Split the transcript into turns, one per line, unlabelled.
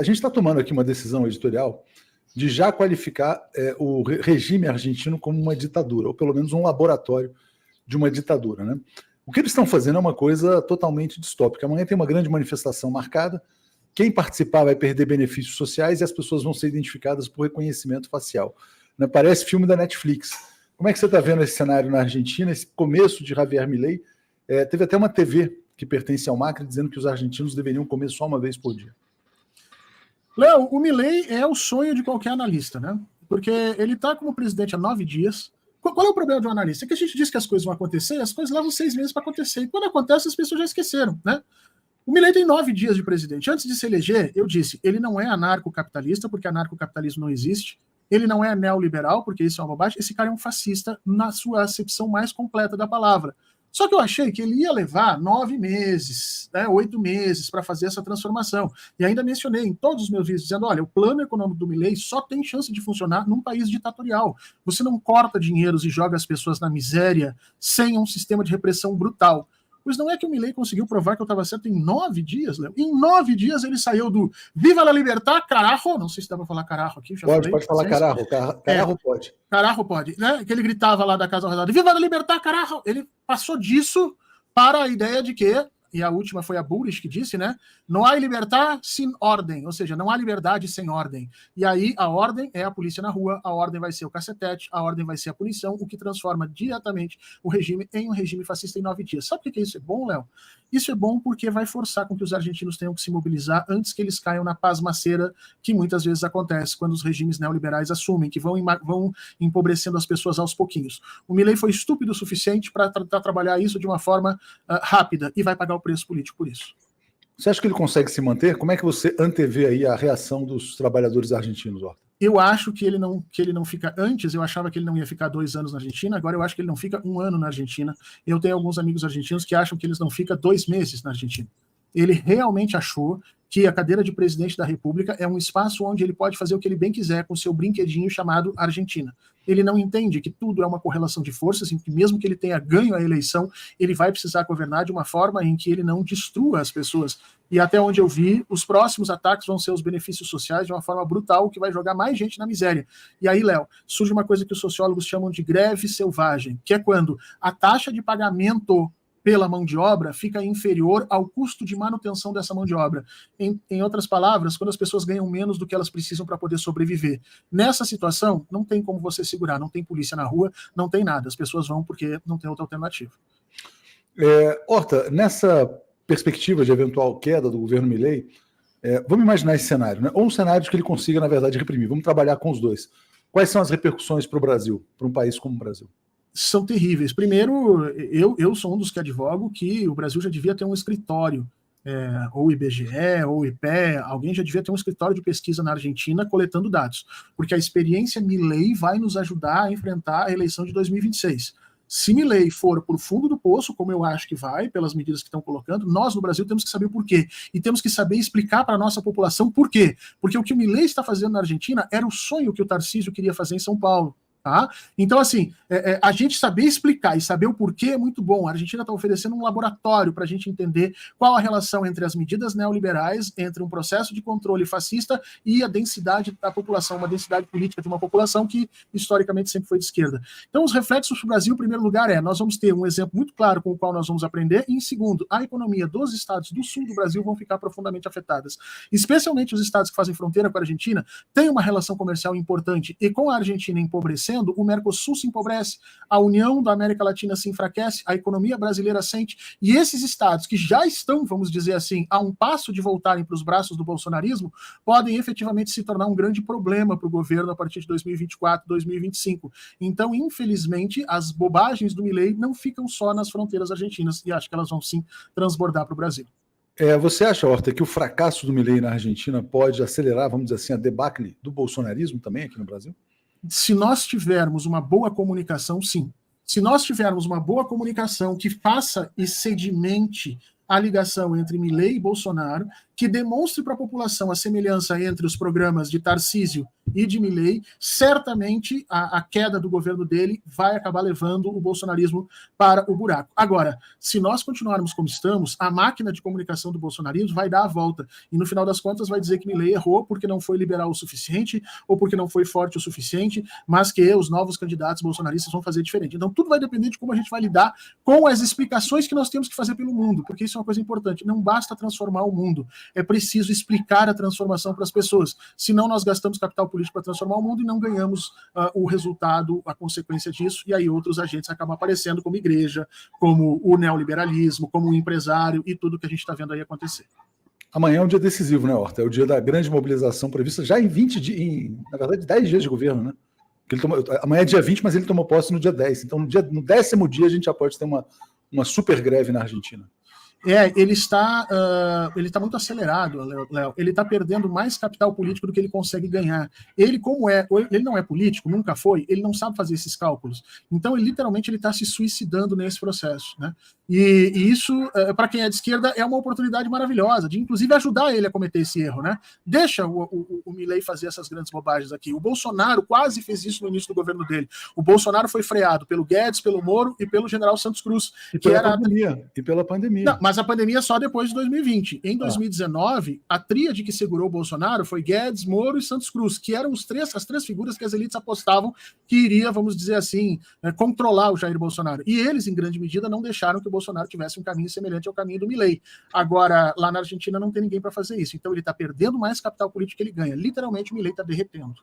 A gente está tomando aqui uma decisão editorial de já qualificar o regime argentino como uma ditadura, ou pelo menos um laboratório de uma ditadura, né? O que eles estão fazendo é uma coisa totalmente distópica. Amanhã tem uma grande manifestação marcada, quem participar vai perder benefícios sociais e as pessoas vão ser identificadas por reconhecimento facial. Né? Parece filme da Netflix. Como é que você está vendo esse cenário na Argentina, esse começo de Javier Milei? Teve até uma TV que pertence ao Macri dizendo que os argentinos deveriam comer só uma vez por dia.
Léo, o Milei é o sonho de qualquer analista, né? Porque ele está como presidente há 9 dias. Qual é o problema de um analista? É que a gente diz que as coisas vão acontecer, as coisas levam 6 meses para acontecer. E quando acontece, as pessoas já esqueceram, né? O Milei tem 9 dias de presidente. Antes de se eleger, eu disse, ele não é anarcocapitalista, porque anarcocapitalismo não existe. Ele não é neoliberal, porque isso é uma bobagem. Esse cara é um fascista na sua acepção mais completa da palavra. Só que eu achei que ele ia levar 9 meses, 8 meses para fazer essa transformação. E ainda mencionei em todos os meus vídeos, dizendo, olha, o plano econômico do Milei só tem chance de funcionar num país ditatorial. Você não corta dinheiros e joga as pessoas na miséria sem um sistema de repressão brutal. Pois não é que o Milei conseguiu provar que eu estava certo em 9 dias, Léo? Em 9 dias ele saiu do Viva la Libertad, carajo, não sei se dá para falar carajo aqui. Já
pode falar carajo, carajo pode.
Carajo pode, né? Que ele gritava lá da Casa Rosada, Viva la Libertad, carajo! Ele passou disso para a ideia de que, e a última foi a Bullrich que disse, né? Não há liberdade sem ordem, ou seja, não há liberdade sem ordem. E aí a ordem é a polícia na rua, a ordem vai ser o cacetete, a ordem vai ser a punição, o que transforma diretamente o regime em um regime fascista em 9 dias. Sabe por que isso é bom, Léo? Isso é bom porque vai forçar com que os argentinos tenham que se mobilizar antes que eles caiam na pasmaceira que muitas vezes acontece quando os regimes neoliberais assumem, que vão empobrecendo as pessoas aos pouquinhos. O Milei foi estúpido o suficiente para trabalhar isso de uma forma rápida e vai pagar o preço político por isso.
Você acha que ele consegue se manter? Como é que você antevê aí a reação dos trabalhadores argentinos, Horta?
Eu acho que ele não fica antes, eu achava que ele não ia ficar 2 anos na Argentina, agora eu acho que ele não fica 1 ano na Argentina. Eu tenho alguns amigos argentinos que acham que eles não ficam 2 meses na Argentina. Ele realmente achou que a cadeira de presidente da República é um espaço onde ele pode fazer o que ele bem quiser com o seu brinquedinho chamado Argentina. Ele não entende que tudo é uma correlação de forças, em que mesmo que ele tenha ganho a eleição, ele vai precisar governar de uma forma em que ele não destrua as pessoas. E até onde eu vi, os próximos ataques vão ser os benefícios sociais de uma forma brutal, que vai jogar mais gente na miséria. E aí, Léo, surge uma coisa que os sociólogos chamam de greve selvagem, que é quando a taxa de pagamento pela mão de obra fica inferior ao custo de manutenção dessa mão de obra. Em outras palavras, quando as pessoas ganham menos do que elas precisam para poder sobreviver. Nessa situação, não tem como você segurar, não tem polícia na rua, não tem nada. As pessoas vão porque não tem outra alternativa.
Horta, nessa perspectiva de eventual queda do governo Milei, vamos imaginar esse cenário, né? Ou um cenário de que ele consiga, na verdade, reprimir. Vamos trabalhar com os dois. Quais são as repercussões para o Brasil, para um país como o Brasil?
São terríveis. Primeiro, eu sou um dos que advogo que o Brasil já devia ter um escritório, ou IBGE, ou IPE, alguém já devia ter um escritório de pesquisa na Argentina coletando dados, porque a experiência Milei vai nos ajudar a enfrentar a eleição de 2026. Se Milei for por fundo do poço, como eu acho que vai, pelas medidas que estão colocando, nós no Brasil temos que saber o porquê. E temos que saber explicar para a nossa população por quê. Porque o que o Milei está fazendo na Argentina era o sonho que o Tarcísio queria fazer em São Paulo. Tá? Então, assim, a gente saber explicar e saber o porquê é muito bom. A Argentina está oferecendo um laboratório para a gente entender qual a relação entre as medidas neoliberais, entre um processo de controle fascista e a densidade da população, uma densidade política de uma população que historicamente sempre foi de esquerda. Então, os reflexos para o Brasil, em primeiro lugar, nós vamos ter um exemplo muito claro com o qual nós vamos aprender, e em segundo, a economia dos estados do sul do Brasil vão ficar profundamente afetadas. Especialmente os estados que fazem fronteira com a Argentina, têm uma relação comercial importante, e com a Argentina empobrecendo, o Mercosul se empobrece, a União da América Latina se enfraquece, a economia brasileira sente, e esses estados que já estão, vamos dizer assim, a um passo de voltarem para os braços do bolsonarismo, podem efetivamente se tornar um grande problema para o governo a partir de 2024, 2025. Então, infelizmente, as bobagens do Milei não ficam só nas fronteiras argentinas, e acho que elas vão sim transbordar para o Brasil.
Você acha, Horta, que o fracasso do Milei na Argentina pode acelerar, vamos dizer assim, a debacle do bolsonarismo também aqui no Brasil?
Se nós tivermos uma boa comunicação, sim. Se nós tivermos uma boa comunicação que faça e sedimente a ligação entre Milei e Bolsonaro, que demonstre para a população a semelhança entre os programas de Tarcísio e de Milei, certamente a queda do governo dele vai acabar levando o bolsonarismo para o buraco. Agora, se nós continuarmos como estamos, a máquina de comunicação do bolsonarismo vai dar a volta, e no final das contas vai dizer que Milei errou porque não foi liberal o suficiente, ou porque não foi forte o suficiente, mas que os novos candidatos bolsonaristas vão fazer diferente. Então tudo vai depender de como a gente vai lidar com as explicações que nós temos que fazer pelo mundo, porque isso é uma coisa importante. Não basta transformar o mundo, é preciso explicar a transformação para as pessoas. Senão nós gastamos capital político para transformar o mundo e não ganhamos o resultado, a consequência disso, e aí outros agentes acabam aparecendo como igreja, como o neoliberalismo, como o empresário e tudo que a gente está vendo aí acontecer.
Amanhã é um dia decisivo, né, Horta? É o dia da grande mobilização prevista já em 20 dias, na verdade, 10 dias de governo, né? Amanhã é dia 20, mas ele tomou posse no dia 10. Então, no 10º dia, a gente já pode ter uma super greve na Argentina.
Ele está muito acelerado, Léo. Ele está perdendo mais capital político do que ele consegue ganhar. Ele não é político, nunca foi, ele não sabe fazer esses cálculos. Então, ele está se suicidando nesse processo, né? E isso, para quem é de esquerda, é uma oportunidade maravilhosa de, inclusive, ajudar ele a cometer esse erro, né? Deixa o Milei fazer essas grandes bobagens aqui. O Bolsonaro quase fez isso no início do governo dele. O Bolsonaro foi freado pelo Guedes, pelo Moro e pelo general Santos Cruz.
E pela pandemia.
Não, mas a pandemia só depois de 2020. Em 2019, a tríade que segurou o Bolsonaro foi Guedes, Moro e Santos Cruz, que eram as três figuras que as elites apostavam que iria, vamos dizer assim, controlar o Jair Bolsonaro. E eles, em grande medida, não deixaram que o Bolsonaro tivesse um caminho semelhante ao caminho do Milei. Agora, lá na Argentina não tem ninguém para fazer isso. Então ele está perdendo mais capital político que ele ganha. Literalmente, o Milei está derretendo.